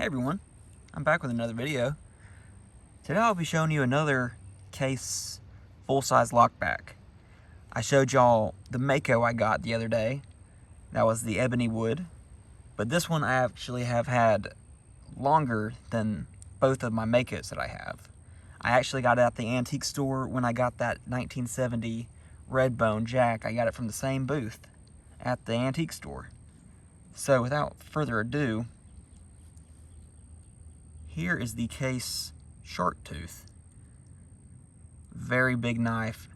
Hey everyone, I'm back with another video. Today I'll be showing you another case full-size lockback. I showed y'all the Mako I got the other day. That was the ebony wood. But this one I actually have had longer than both of my Makos that I have. I actually got it at the antique store when I got that 1970 red bone jack. I got it from the same booth at the antique store. So without further ado, here is the case shark tooth. Very big knife,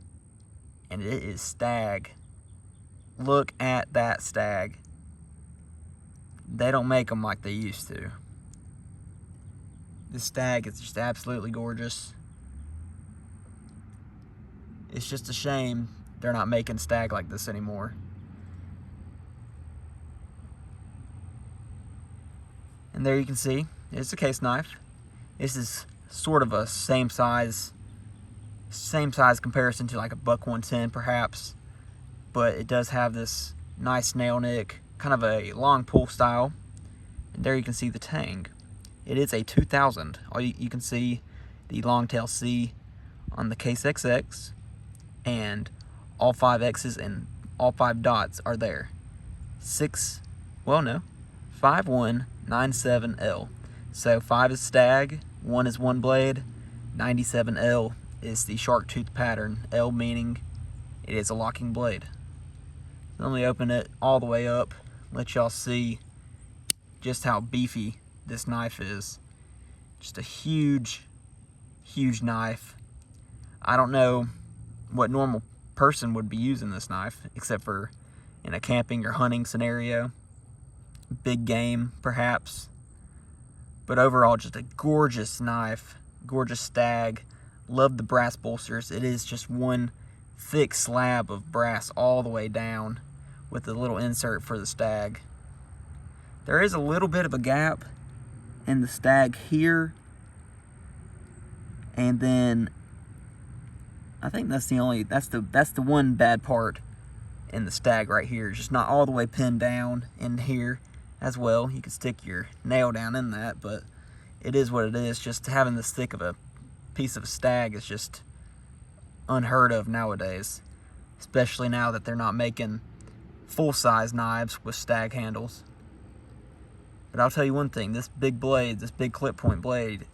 and it is Stag. Look at that Stag. They don't make them like they used to. This Stag is just absolutely gorgeous. It's just a shame they're not making Stag like this anymore. And there you can see, it's a case knife. This is sort of a same size comparison to like a buck 110 perhaps, but it does have this nice nail nick, kind of a long pull style. And there you can see the tang. It is a 2000. You can see the long tail C on the case XX, and all 5 X's and all 5 dots are there. 5197L. So 5 is Stag, 1 is one blade, 97L is the shark tooth pattern, L meaning it is a locking blade. So let me open it all the way up, let y'all see just how beefy this knife is. Just a huge knife. I don't know what normal person would be using this knife, except for in a camping or hunting scenario. Big game, perhaps. But overall, just a gorgeous knife, gorgeous Stag. Love the brass bolsters. It is just one thick slab of brass all the way down with a little insert for the Stag. There is a little bit of a gap in the Stag here, and then I think that's the one bad part in the Stag right here. It's just not all the way pinned down in here as well. You can stick your nail down in that, but it is what it is. Just having this thick of a piece of a Stag is just unheard of nowadays, especially now that they're not making full-size knives with Stag handles. But I'll tell you one thing, this big blade, this big clip point blade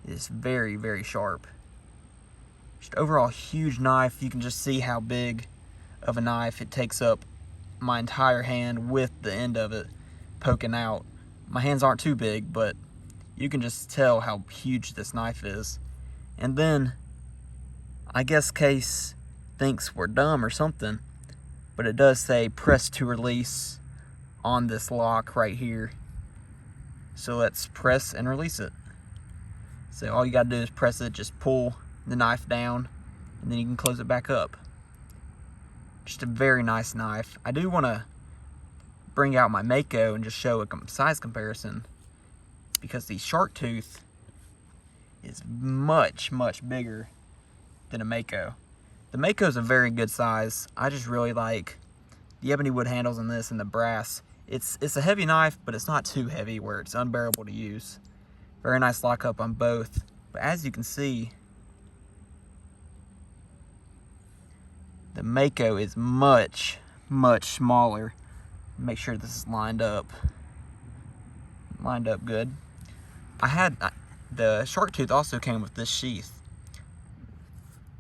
is very, very sharp. Just overall huge knife. You can just see how big of a knife it takes up my entire hand with the end of it poking out. My hands aren't too big, but you can just tell how huge this knife is. And then I guess Case thinks we're dumb or something, but it does say press to release on this lock right here. So let's press and release it. So all you gotta do is press it, just pull the knife down, and then you can close it back up. Just a very nice knife. I do want to bring out my Mako and just show a size comparison, because the shark tooth is much bigger than a Mako. The Mako is a very good size. I just really like the ebony wood handles on this and the brass. It's a heavy knife, but it's not too heavy where it's unbearable to use. Very nice lockup on both. But as you can see, the Mako is much smaller. Make sure this is lined up good. The shark tooth also came with this sheath.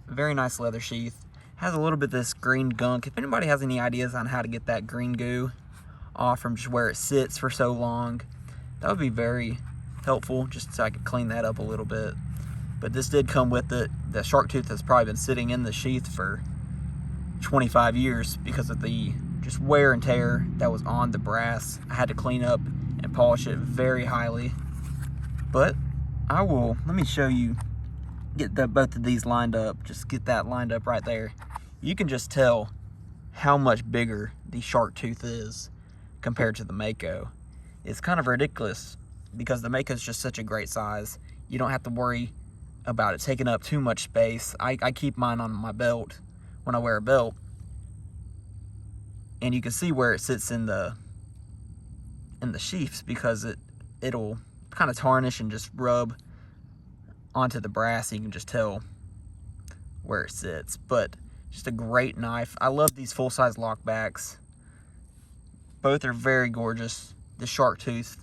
Very nice leather sheath. Has a little bit of this green gunk. If anybody has any ideas on how to get that green goo off from just where it sits for so long, that would be very helpful, just so I could clean that up a little bit. But this did come with it. The shark tooth has probably been sitting in the sheath for 25 years because of the just wear and tear that was on the brass. I had to clean up and polish it very highly. But let me show you, get both of these lined up. Just get that lined up right there. You can just tell how much bigger the shark tooth is compared to the Mako. It's kind of ridiculous because the Mako is just such a great size. You don't have to worry about it taking up too much space. I keep mine on my belt when I wear a belt, and you can see where it sits in the sheaths, because it'll kind of tarnish and just rub onto the brass, so you can just tell where it sits. But just a great knife. I love these full-size Lockbacks. Both are very gorgeous. The shark tooth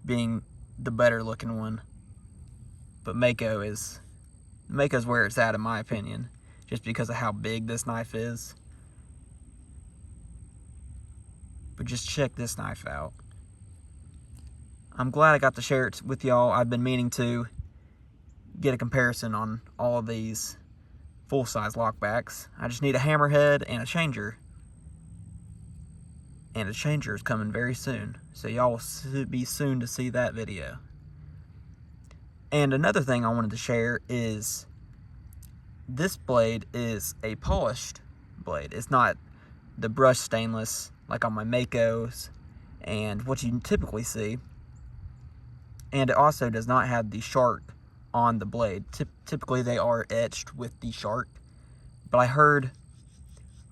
being the better looking one, but Mako's where it's at, in my opinion, just because of how big this knife is. But just check this knife out. I'm glad I got to share it with y'all. I've been meaning to get a comparison on all of these full-size Lockbacks. I just need a hammerhead and a changer. And a changer is coming very soon, so y'all will be soon to see that video. And another thing I wanted to share is this blade is a polished blade. It's not the brushed stainless like on my Makos and what you typically see. And it also does not have the shark on the blade. Typically they are etched with the shark, but I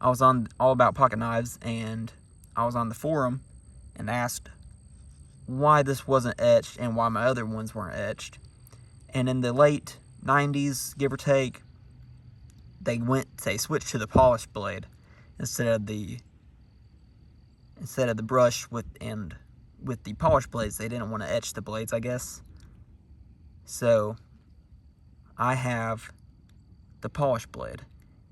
was on All About Pocket Knives, and I was on the forum and asked why this wasn't etched and why my other ones weren't etched. And in the late 90s, give or take, they switched to the polished blade instead of the brush with the polished blades. They didn't want to etch the blades, I guess. So I have the polished blade,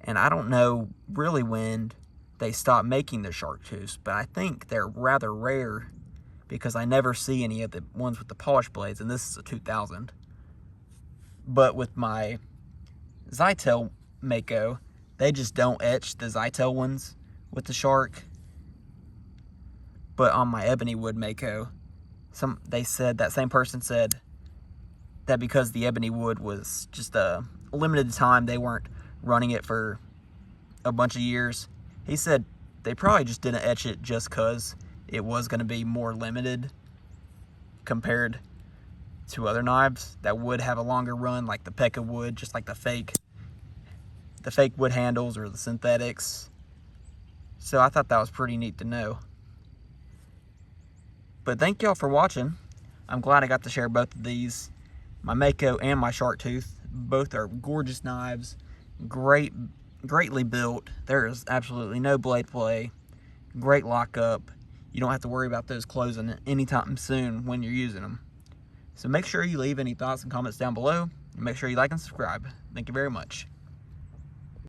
and I don't know really when they stopped making the shark tooths, but I think they're rather rare because I never see any of the ones with the polished blades, and this is a 2000. But with my Zytel Mako, they just don't etch the Zytel ones with the shark. But on my ebony wood Mako, that same person said that because the ebony wood was just a limited time, they weren't running it for a bunch of years. He said they probably just didn't etch it just because it was going to be more limited compared to other knives that would have a longer run, like the Pekka wood, just like the fake wood handles or the synthetics. So I thought that was pretty neat to know. But thank y'all for watching. I'm glad I got to share both of these, my Mako and my shark tooth. Both are gorgeous knives, greatly built. There is absolutely no blade play. Great lockup. You don't have to worry about those closing anytime soon when you're using them. So make sure you leave any thoughts and comments down below, and make sure you like and subscribe. Thank you very much.